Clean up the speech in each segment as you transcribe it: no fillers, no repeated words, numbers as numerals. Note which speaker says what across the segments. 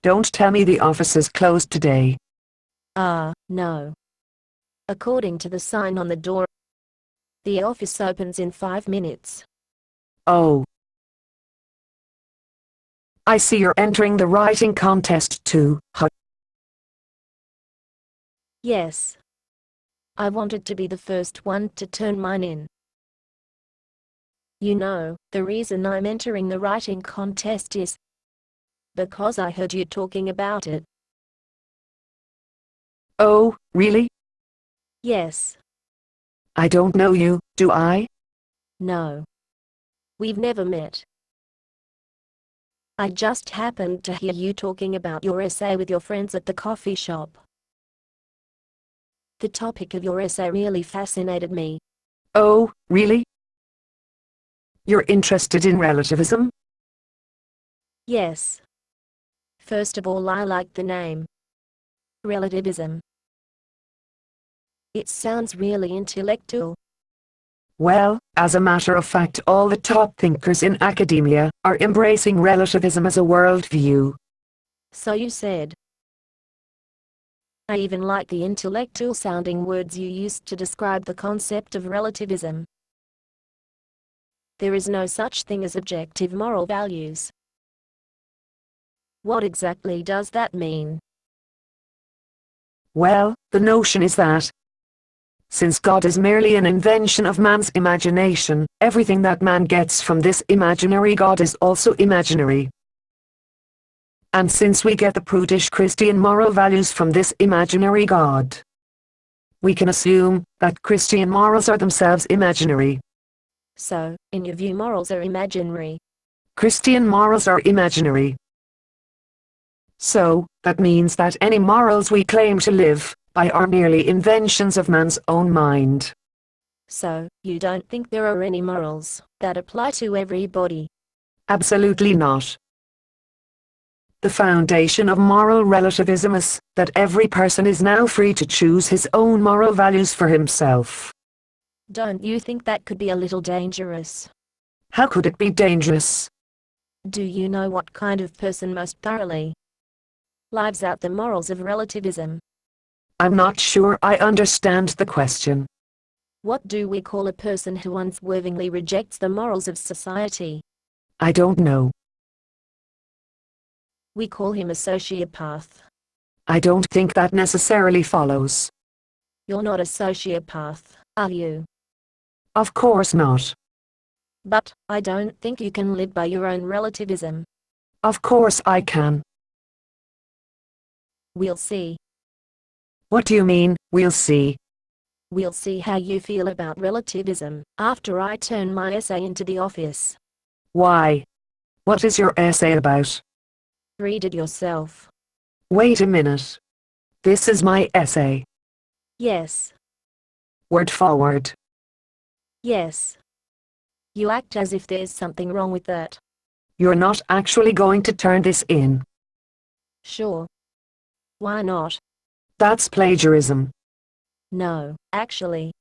Speaker 1: Don't tell me the office is closed today.
Speaker 2: No. According to the sign on the door, the office opens in 5 minutes.
Speaker 1: Oh. I see you're entering the writing contest too, huh?
Speaker 2: Yes. I wanted to be the first one to turn mine in. You know, the reason I'm entering the writing contest is because I heard you talking about it.
Speaker 1: Oh, really?
Speaker 2: Yes.
Speaker 1: I don't know you, do I?
Speaker 2: No. We've never met. I just happened to hear you talking about your essay with your friends at the coffee shop. The topic of your essay really fascinated me.
Speaker 1: Oh, really? You're interested in relativism?
Speaker 2: Yes. First of all, I like the name. Relativism. It sounds really intellectual.
Speaker 1: Well, as a matter of fact, all the top thinkers in academia are embracing relativism as a worldview.
Speaker 2: So you said. I even like the intellectual sounding words you used to describe the concept of relativism. There is no such thing as objective moral values. What exactly does that mean?
Speaker 1: Well, the notion is that since God is merely an invention of man's imagination, everything that man gets from this imaginary God is also imaginary. And since we get the prudish Christian moral values from this imaginary God, we can assume that Christian morals are themselves imaginary.
Speaker 2: So, in your view, morals are imaginary.
Speaker 1: Christian morals are imaginary. So, that means that any morals we claim to live by are merely inventions of man's own mind.
Speaker 2: So, you don't think there are any morals that apply to everybody?
Speaker 1: Absolutely not. The foundation of moral relativism is that every person is now free to choose his own moral values for himself.
Speaker 2: Don't you think that could be a little dangerous?
Speaker 1: How could it be dangerous?
Speaker 2: Do you know what kind of person most thoroughly lives out the morals of relativism?
Speaker 1: I'm not sure I understand the question.
Speaker 2: What do we call a person who unswervingly rejects the morals of society?
Speaker 1: I don't know.
Speaker 2: We call him a sociopath.
Speaker 1: I don't think that necessarily follows.
Speaker 2: You're not a sociopath, are you?
Speaker 1: Of course not.
Speaker 2: But I don't think you can live by your own relativism.
Speaker 1: Of course I can.
Speaker 2: We'll see.
Speaker 1: What do you mean, we'll see?
Speaker 2: We'll see how you feel about relativism after I turn my essay into the office.
Speaker 1: Why? What is your essay about?
Speaker 2: Read it yourself.
Speaker 1: Wait a minute. This is my essay.
Speaker 2: Yes.
Speaker 1: Word forward.
Speaker 2: Yes. You act as if there's something wrong with that.
Speaker 1: You're not actually going to turn this in.
Speaker 2: Sure. Why not?
Speaker 1: That's plagiarism.
Speaker 2: No, actually.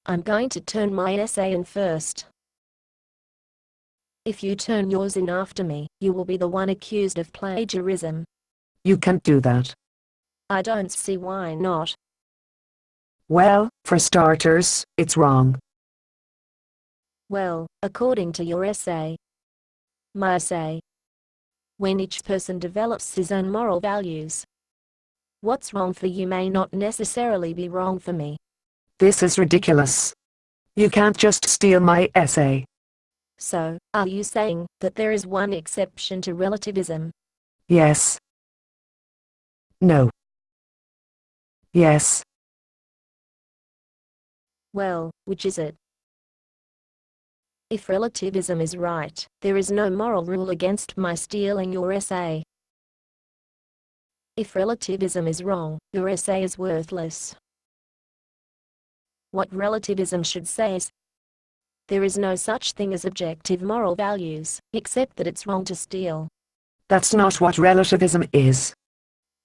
Speaker 2: I'm going to turn my essay in first. If you turn yours in after me, you will be the one accused of plagiarism.
Speaker 1: You can't do that.
Speaker 2: I don't see why not.
Speaker 1: Well, for starters, it's wrong.
Speaker 2: Well, according to your essay, my essay, when each person develops his own moral values, what's wrong for you may not necessarily be wrong for me.
Speaker 1: This is ridiculous. You can't just steal my essay.
Speaker 2: So, are you saying that there is one exception to relativism?
Speaker 1: Yes. No. Yes.
Speaker 2: Well, which is it? If relativism is right, there is no moral rule against my stealing your essay. If relativism is wrong, your essay is worthless. What relativism should say is, there is no such thing as objective moral values, except that it's wrong to steal.
Speaker 1: That's not what relativism is.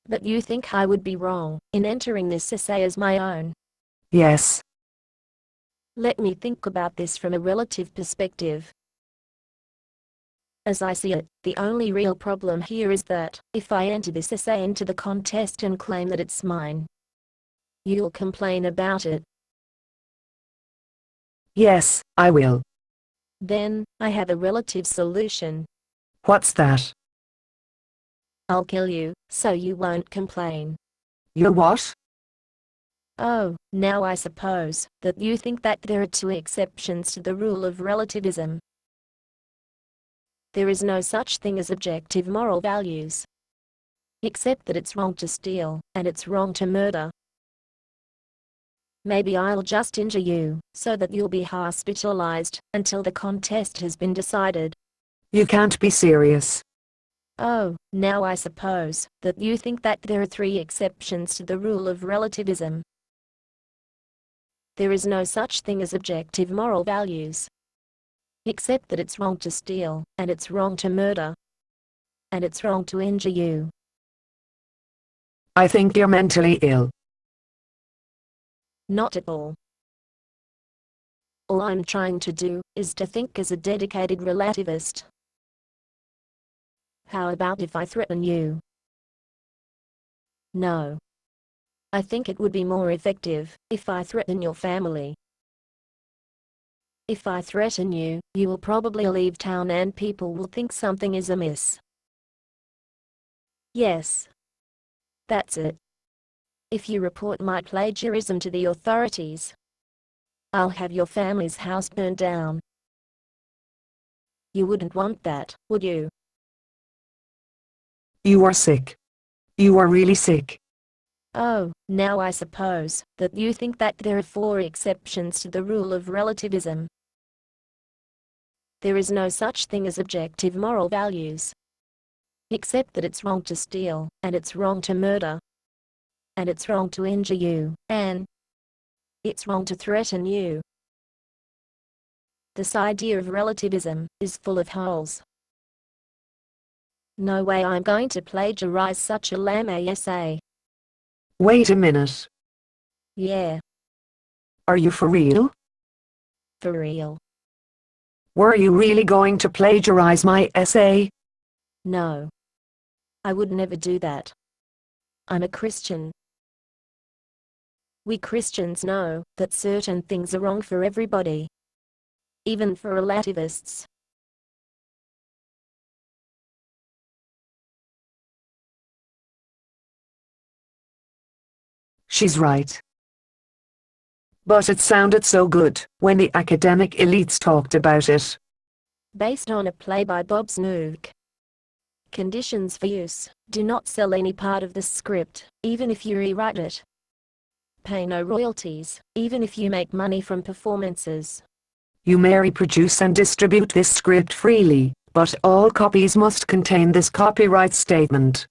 Speaker 2: But you think I would be wrong in entering this essay as my own?
Speaker 1: Yes.
Speaker 2: Let me think about this from a relative perspective. As I see it, the only real problem here is that, if I enter this essay into the contest and claim that it's mine, you'll complain about it.
Speaker 1: Yes, I will.
Speaker 2: Then, I have a relative solution.
Speaker 1: What's that?
Speaker 2: I'll kill you, so you won't complain.
Speaker 1: You'll what?
Speaker 2: Oh, now I suppose that you think that there are two exceptions to the rule of relativism. There is no such thing as objective moral values. Except that it's wrong to steal, and it's wrong to murder. Maybe I'll just injure you, so that you'll be hospitalized, until the contest has been decided.
Speaker 1: You can't be serious.
Speaker 2: Oh, now I suppose that you think that there are three exceptions to the rule of relativism. There is no such thing as objective moral values. Except that it's wrong to steal, and it's wrong to murder. And it's wrong to injure you.
Speaker 1: I think you're mentally ill.
Speaker 2: Not at all. All I'm trying to do is to think as a dedicated relativist. How about if I threaten you? No. I think it would be more effective if I threaten your family. If I threaten you, you will probably leave town and people will think something is amiss. Yes. That's it. If you report my plagiarism to the authorities, I'll have your family's house burned down. You wouldn't want that, would you?
Speaker 1: You are sick. You are really sick.
Speaker 2: Oh, now I suppose that you think that there are four exceptions to the rule of relativism. There is no such thing as objective moral values. Except that it's wrong to steal, and it's wrong to murder. And it's wrong to injure you, and it's wrong to threaten you. This idea of relativism is full of holes. No way I'm going to plagiarize such a lame essay.
Speaker 1: Wait a minute.
Speaker 2: Yeah.
Speaker 1: Are you for real?
Speaker 2: For real.
Speaker 1: Were you really going to plagiarize my essay?
Speaker 2: No. I would never do that. I'm a Christian. We Christians know that certain things are wrong for everybody. Even for relativists.
Speaker 1: She's right. But it sounded so good when the academic elites talked about it.
Speaker 2: Based on a play by Bob Snook. Conditions for use: do not sell any part of the script, even if you rewrite it. Pay no royalties, even if you make money from performances.
Speaker 1: You may reproduce and distribute this script freely, but all copies must contain this copyright statement.